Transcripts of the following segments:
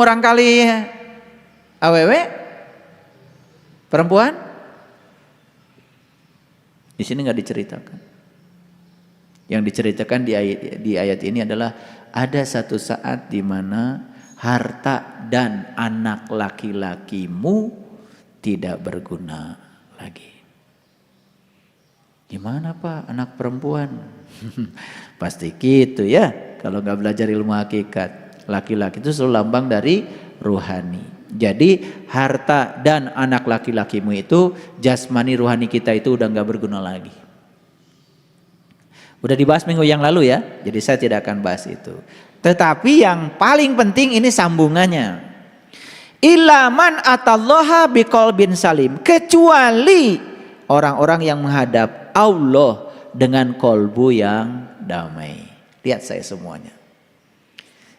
Orang kali awewe perempuan di sini nggak diceritakan. Yang diceritakan di ayat ini adalah ada satu saat di mana harta dan anak laki-lakimu tidak berguna lagi. Gimana Pak, anak perempuan? Pasti gitu ya. Kalau nggak belajar ilmu hakikat, laki-laki itu selalu lambang dari ruhani. Jadi harta dan anak laki-lakimu itu jasmani ruhani kita itu udah nggak berguna lagi. Udah dibahas minggu yang lalu ya, jadi saya tidak akan bahas itu. Tetapi yang paling penting ini sambungannya. Ilaman atallaha biqalbin salim, kecuali orang-orang yang menghadap Allah dengan kolbu yang damai. Lihat saya semuanya.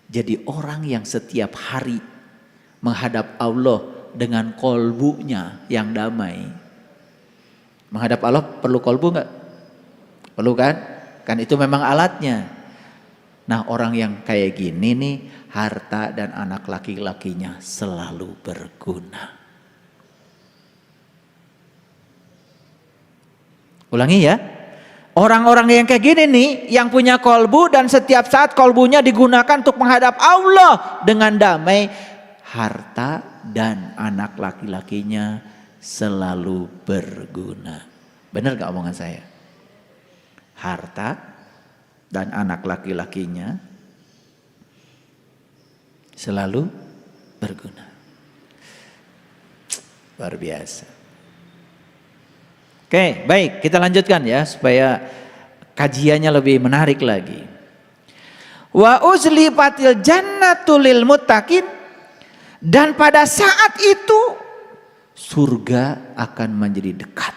Jadi orang yang setiap hari menghadap Allah dengan kolbunya yang damai. Menghadap Allah perlu kolbu enggak? Perlu kan? Kan itu memang alatnya. Nah orang yang kayak gini nih, harta dan anak laki-lakinya selalu berguna. Ulangi ya. Orang-orang yang kayak gini nih, yang punya kolbu dan setiap saat kolbunya digunakan untuk menghadap Allah dengan damai, harta dan anak laki-lakinya selalu berguna. Benar gak omongan saya? Harta dan anak laki-lakinya selalu berguna. Luar biasa. Oke, baik, kita lanjutkan ya supaya kajiannya lebih menarik lagi. Wa uzlifatil jannatu lil muttaqin, dan pada saat itu surga akan menjadi dekat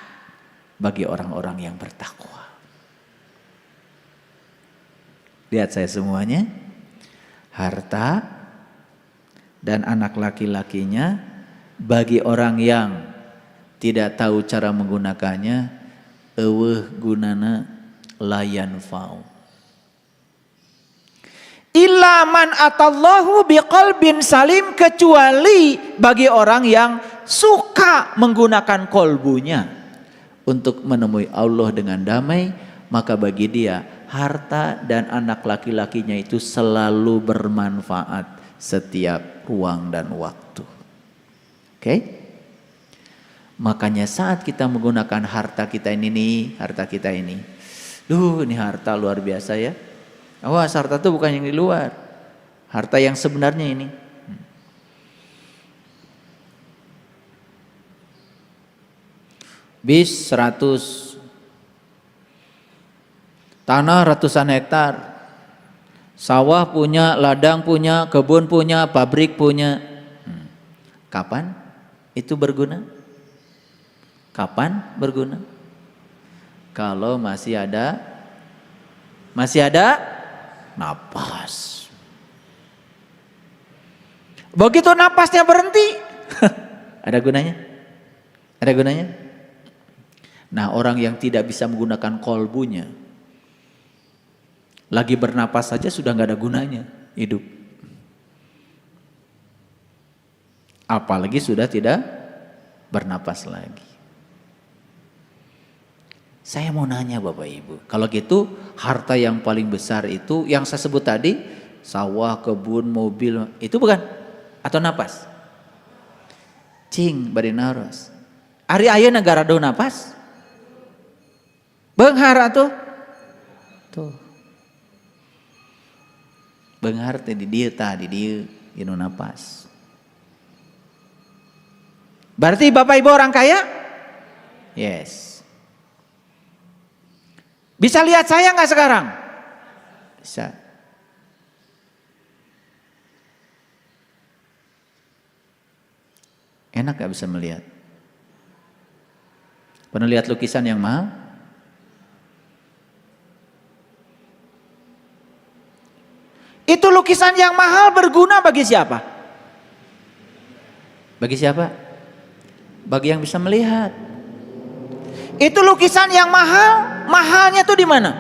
bagi orang-orang yang bertakwa. Lihat saya semuanya, harta dan anak laki-lakinya bagi orang yang tidak tahu cara menggunakannya, eueuh gunana layan fau. Illa man atallahu biqalbin salim, kecuali bagi orang yang suka menggunakan kolbunya untuk menemui Allah dengan damai, maka bagi dia harta dan anak laki-lakinya itu selalu bermanfaat setiap ruang dan waktu. Oke? Makanya saat kita menggunakan harta kita ini nih, harta kita ini. Ini harta luar biasa ya. Awas, harta itu bukan yang di luar. Harta yang sebenarnya ini. Bis 100, tanah ratusan hektar, sawah punya, ladang punya, kebun punya, pabrik punya. Kapan itu berguna? Kapan berguna? Kalau masih ada napas. Begitu napasnya berhenti, ada gunanya? Ada gunanya? Nah, orang yang tidak bisa menggunakan kolbunya, lagi bernapas saja sudah nggak ada gunanya hidup. Apalagi sudah tidak bernapas lagi. Saya mau nanya Bapak Ibu, kalau gitu harta yang paling besar itu yang saya sebut tadi, sawah, kebun, mobil, itu bukan? Atau napas? Cing, bari naros. Ari aya negara do napas? Beunghar atuh. Tuh. Beunghar teh di dieu inu napas. Berarti Bapak Ibu orang kaya? Yes. Bisa lihat saya nggak sekarang? Bisa. Enak gak bisa melihat? Pernah lihat lukisan yang mahal? Itu lukisan yang mahal berguna bagi siapa? Bagi siapa? Bagi yang bisa melihat. Itu lukisan yang mahal, mahalnya tuh di mana?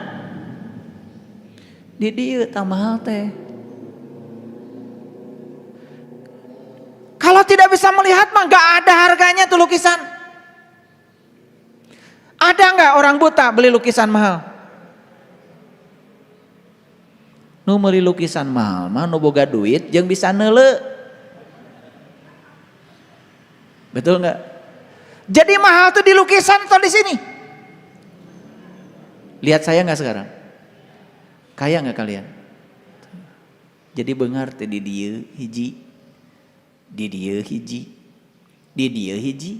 Di dieu tah mahal teh. Kalau tidak bisa melihat mah gak ada harganya tuh lukisan. Ada gak orang buta beli lukisan mahal? Nu meuli lukisan mahal mah nu boga duit jeung bisa neule. Betul nggak? Jadi mahal tuh di lukisan atau di sini? Lihat saya nggak sekarang? Kaya nggak kalian? Jadi beungar teh di dieu hiji, di dieu hiji, di dieu hiji,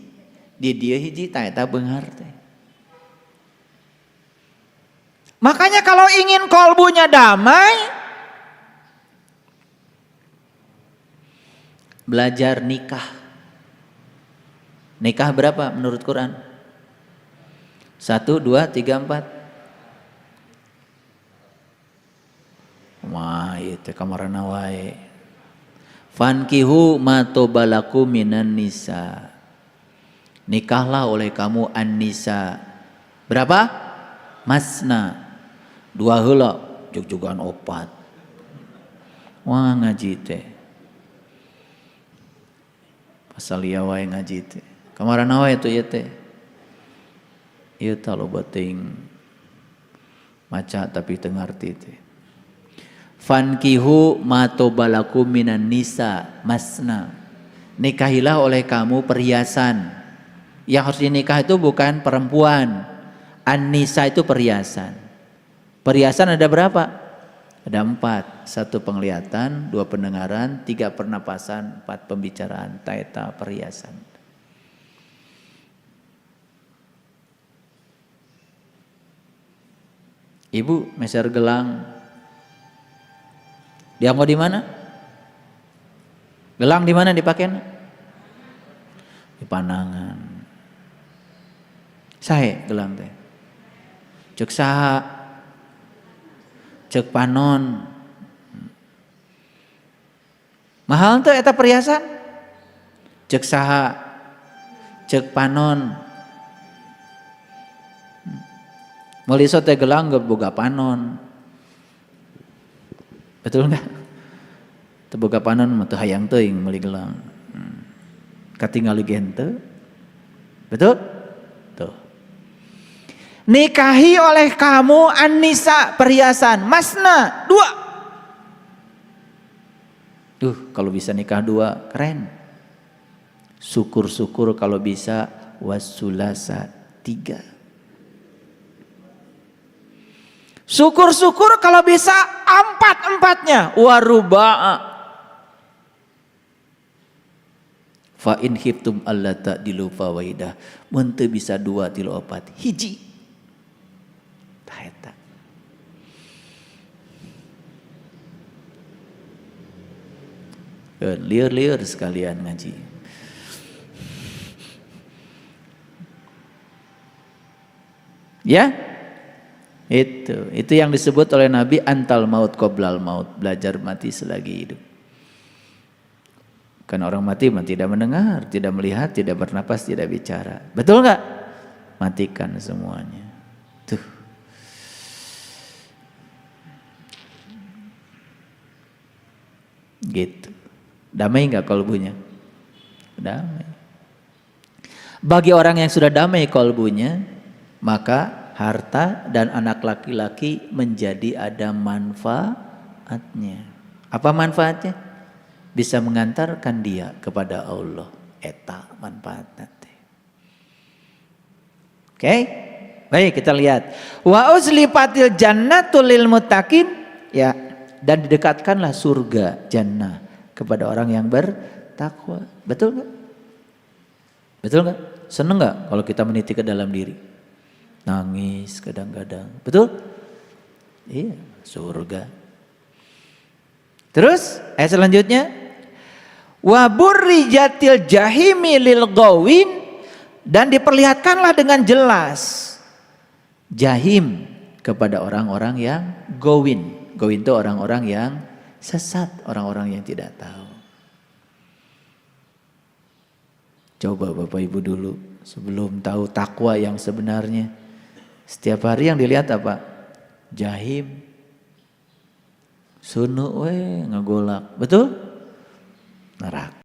di dieu hiji, tah eta beungar teh. Makanya kalau ingin kolbunya damai, belajar nikah. Nikah berapa menurut Quran? 1, 2, 3, 4. Wah, itu kamarana wae. Fankihu ma tobalaku minan nisa. Nikahlah oleh kamu an-nisa. Berapa? Masna. 2 heula, jug-jugan 4. Wah ngaji teh. Pasal ieu wae ngaji teh. Kamarana wae tuh ieu teh. Ieu tah loba teuing maca tapi teu ngarti teh. Fankihu ma tobalaku minan nisa masna. Nikahilah oleh kamu perhiasan. Yang harus dinikah itu bukan perempuan. An-nisa itu perhiasan. Perhiasan ada berapa? Ada 4. 1 penglihatan, 2 pendengaran, 3 pernapasan, 4 pembicaraan. Taeta perhiasan. Ibu meser gelang. Dianggo di mana? Gelang di mana dipakeun? Di panangan. Sae gelang teh? Ceuk saha? Ceuk panon. Mahal teh eta perhiasan? Ceuk saha? Ceuk panon. Meuli iso teh gelang ge boga panon. Betul enggak? Teu boga panon mah teu hayang teuing meuli gelang. Katingali gen teu. Betul? Tuh. Nikahi oleh kamu an-nisa perhiasan, masna 2. Kalau bisa nikah 2 keren. Syukur-syukur kalau bisa wasulasa 3. Syukur-syukur kalau bisa 4-4-nya waruba'a. Fa in khiftum alla ta'dilu fawaidah. Mun teu bisa 2 3 4 hiji. Tah eta. Liur-liur sekalian ngaji. Ya? Itu yang disebut oleh Nabi antal maut qoblal maut, belajar mati selagi hidup. Karena orang mati tidak mendengar, tidak melihat, tidak bernapas, tidak bicara. Betul nggak? Matikan semuanya. Tuh. Gitu. Damai nggak kolbunya? Damai. Bagi orang yang sudah damai kolbunya, maka harta dan anak laki-laki menjadi ada manfaatnya. Apa manfaatnya? Bisa mengantarkan dia kepada Allah. Eta manfaatnya. Oke? Baik, kita lihat. Wa uzlifatil jannatul lil muttaqin, ya, dan didekatkanlah surga jannah kepada orang yang bertakwa. Betul enggak? Betul enggak? Seneng enggak kalau kita meniti ke dalam diri? Nangis kadang-kadang, betul? Iya, surga. Terus ayat selanjutnya, wa burrijatil jahimi lil gawin, dan diperlihatkanlah dengan jelas jahim kepada orang-orang yang gawin. Gawin itu orang-orang yang sesat, orang-orang yang tidak tahu. Coba Bapak Ibu dulu sebelum tahu takwa yang sebenarnya. Setiap hari yang dilihat apa? Jahim. Sunu we ngagolak. Betul? Neraka.